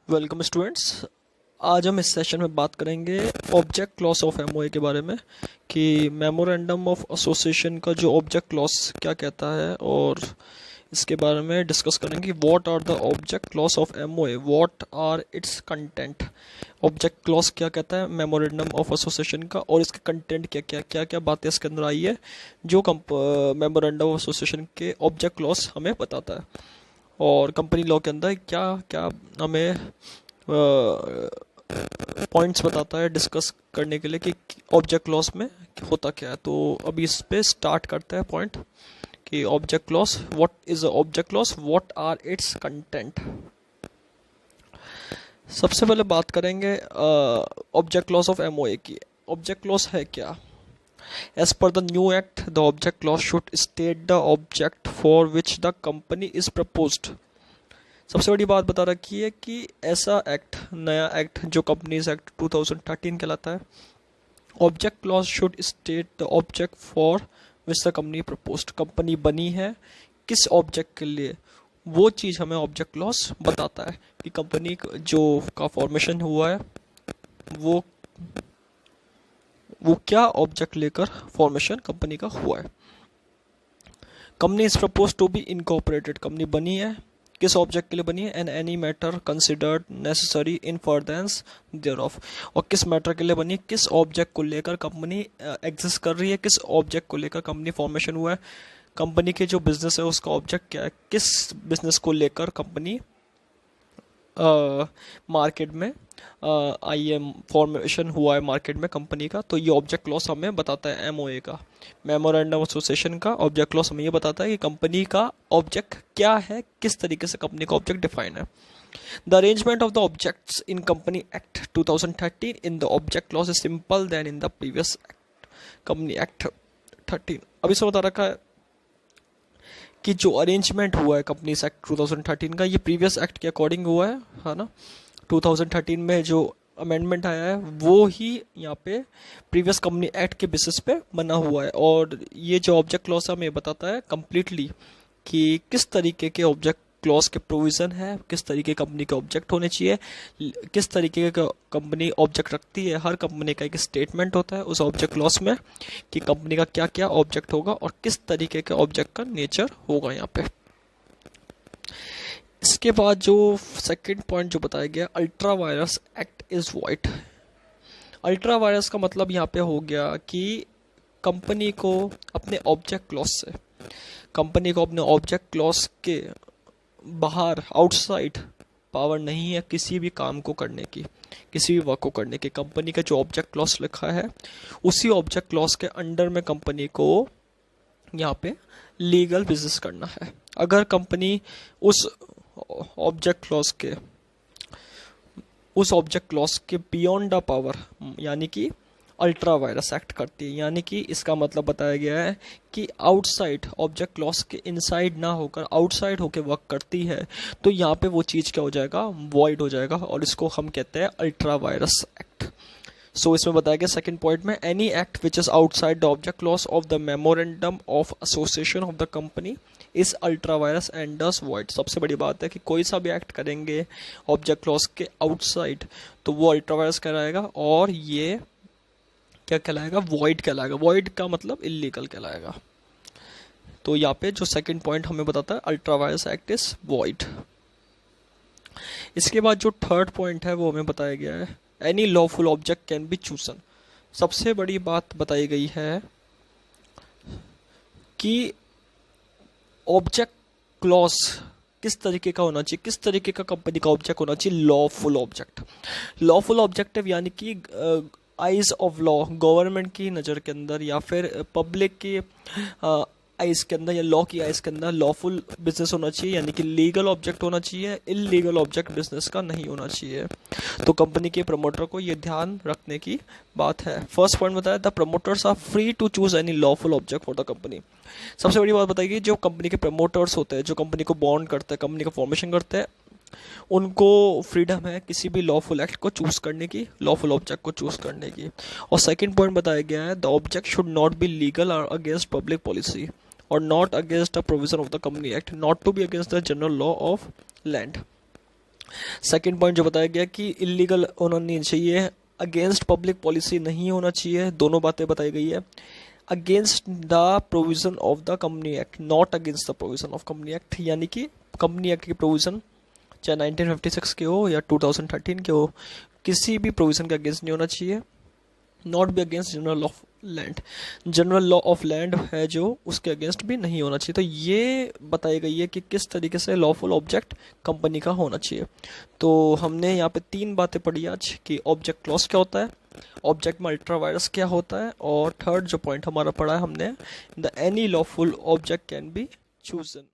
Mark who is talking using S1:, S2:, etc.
S1: Welcome students. आज हम इस सेशन में बात करेंगे ऑब्जेक्ट क्लॉज ऑफ एमओए के बारे में कि मेमोरेंडम ऑफ एसोसिएशन का जो ऑब्जेक्ट क्लॉज क्या कहता है, और इसके बारे में डिस्कस करेंगे। What are the object clause of MOA, what are its content. Object clause क्या कहता है मेमोरेंडम ऑफ एसोसिएशन का, और इसके कंटेंट क्या क्या बातें इसके अंदर आई है जो मेमोरेंडम ऑफ एसोसिएशन के ऑब्जेक्ट क्लॉज हमें बताता है, और कंपनी लॉ के अंदर क्या क्या हमें पॉइंट्स बताता है डिस्कस करने के लिए कि ऑब्जेक्ट क्लॉज में होता क्या है। तो अभी इस पे स्टार्ट करते हैं पॉइंट कि object clause, what is object clause, what are its content. सबसे पहले बात करेंगे ऑब्जेक्ट क्लॉज ऑफ एमओए की। ऑब्जेक्ट क्लॉज है क्या? As per the new act, the object clause should state the object for which the company is proposed. सबसे बड़ी बात बता रखी है कि ऐसा एक्ट, नया एक्ट जो कंपनीज एक्ट 2013 कहलाता है, object clause should state the object for which the company proposed. Company बनी है किस ऑब्जेक्ट के लिए, वो चीज़ हमें ऑब्जेक्ट क्लॉज बताता है कि कंपनी जो का फॉर्मेशन हुआ है वो क्या ऑब्जेक्ट लेकर फॉर्मेशन कंपनी का हुआ है। Company is propose to be incorporated, company बनी है किस ऑब्जेक्ट के लिए बनी है, and any matter considered necessary in furtherance thereof, और किस मैटर के लिए बनी है, किस ऑब्जेक्ट को लेकर कंपनी एग्जिस्ट कर रही है, किस ऑब्जेक्ट को लेकर कंपनी फॉर्मेशन हुआ है, कंपनी के जो बिजनेस है उसका ऑब्जेक्ट क्या है, किस बिजनेस को लेकर कंपनी मार्केट में आईएम फॉर्मेशन हुआ है मार्केट में कंपनी का। तो ये ऑब्जेक्ट क्लॉज हमें बताता है एमओए का, मेमोरेंडम एसोसिएशन का ऑब्जेक्ट क्लॉज हमें ये बताता है कि कंपनी का ऑब्जेक्ट क्या है, किस तरीके से कंपनी का ऑब्जेक्ट डिफाइन है। The arrangement of the objects in company act 2013 in the object clause is simple then in the previous act, company act 13। अभी से बता रखा है कि जो अरेंजमेंट हुआ है कंपनीज एक्ट 2013 का, ये प्रीवियस एक्ट के अकॉर्डिंग हुआ है ना। 2013 में जो अमेंडमेंट आया है वो ही यहाँ पे प्रीवियस कंपनी एक्ट के बेसिस पे बना हुआ है, और ये जो ऑब्जेक्ट क्लॉज हमें बताता है कम्प्लीटली कि किस तरीके के ऑब्जेक्ट क्लॉज के प्रोविज़न है, किस तरीके कंपनी के ऑब्जेक्ट होने चाहिए, किस तरीके का कंपनी ऑब्जेक्ट रखती है। हर कंपनी का एक स्टेटमेंट होता है उस ऑब्जेक्ट क्लॉज में कि कंपनी का क्या क्या ऑब्जेक्ट होगा और किस तरीके के ऑब्जेक्ट का नेचर होगा यहाँ पे। इसके बाद जो सेकंड पॉइंट जो बताया गया, ultra vires act is void. Ultra vires का मतलब यहाँ पे हो गया कि कंपनी को अपने ऑब्जेक्ट क्लॉज से, कंपनी को अपने ऑब्जेक्ट क्लॉज के बाहर, आउटसाइड पावर नहीं है किसी भी काम को करने की, किसी भी वर्क को करने की। कंपनी का जो ऑब्जेक्ट क्लॉज लिखा है उसी ऑब्जेक्ट क्लॉज के अंडर में कंपनी को यहाँ पे लीगल बिजनेस करना है। अगर कंपनी उस ऑब्जेक्ट क्लॉज के बियॉन्ड द पावर, यानी कि अल्ट्रा वायरस एक्ट करती है, यानी कि इसका मतलब बताया गया है कि आउटसाइड ऑब्जेक्ट क्लॉज के इनसाइड ना होकर आउटसाइड होकर वर्क करती है, तो यहाँ पे वो चीज़ क्या हो जाएगा, वॉइड हो जाएगा, और इसको हम कहते हैं अल्ट्रा वायरस एक्ट। सो इसमें बताया गया सेकंड पॉइंट में, any act which is outside the object clause of the memorandum of association of the company is ultra vires and thus void. सबसे बड़ी बात है कि कोई सा भी एक्ट करेंगे ऑब्जेक्ट क्लॉज के आउटसाइड तो वो अल्ट्रा वायरस कहलाएगा, और ये क्या कहलाएगा, वॉइड कहलाएगा। वॉइड का मतलब इलीगल कहलाएगा। तो यहाँ पे जो सेकंड पॉइंट हमें बताता है, ultra vires act is void. इसके बाद जो थर्ड पॉइंट है वो हमें बताया गया है, any lawful object can be chosen. सबसे बड़ी बात बताई गई है कि ऑब्जेक्ट क्लॉज किस तरीके का होना चाहिए, किस तरीके का कंपनी का ऑब्जेक्ट होना चाहिए, लॉफुल ऑब्जेक्ट। लॉफुल ऑब्जेक्टिव यानी कि आइज ऑफ लॉ, गवर्नमेंट की नज़र के अंदर या फिर पब्लिक की आइज के अंदर या लॉ की आइज के अंदर लॉफुल बिजनेस होना चाहिए, यानी कि लीगल ऑब्जेक्ट होना चाहिए, इलीगल ऑब्जेक्ट बिजनेस का नहीं होना चाहिए। तो कंपनी के प्रमोटर को ये ध्यान रखने की बात है। फर्स्ट पॉइंट बताया, the promoters are free to choose any lawful object for the company. सबसे बड़ी बात बताइए, जो कंपनी के प्रमोटर्स होते हैं, जो कंपनी को बॉन्ड करते हैं, कंपनी का फॉर्मेशन करते हैं, उनको फ्रीडम है किसी भी लॉफुल एक्ट को चूज करने की, लॉफुल ऑब्जेक्ट को चूज करने की। और सेकंड पॉइंट बताया गया है, the object should not be legal और अगेंस्ट पब्लिक पॉलिसी और not against the provision of the company act, not to be against the general law of land. Second point जो बताया गया कि इलीगल होना नहीं चाहिए, अगेंस्ट पब्लिक पॉलिसी नहीं होना चाहिए, दोनों बातें बताई गई है। Against the provision of the company act, not against the provision of company act, यानी कि कंपनी एक्ट की प्रोविजन चाहे 1956 के हो या 2013 के हो, किसी भी प्रोविजन के अगेंस्ट नहीं होना चाहिए। Not be against general of land, general law of land है जो, उसके अगेंस्ट भी नहीं होना चाहिए। तो ये बताई गई है कि किस तरीके से लॉफुल ऑब्जेक्ट कंपनी का होना चाहिए। तो हमने यहाँ पे 3 बातें पढ़ी आज कि ऑब्जेक्ट क्लॉज क्या होता है, ऑब्जेक्ट में अल्ट्रा वायरस क्या होता है, और थर्ड जो पॉइंट हमारा पढ़ा है हमने, the any lawful object can be chosen.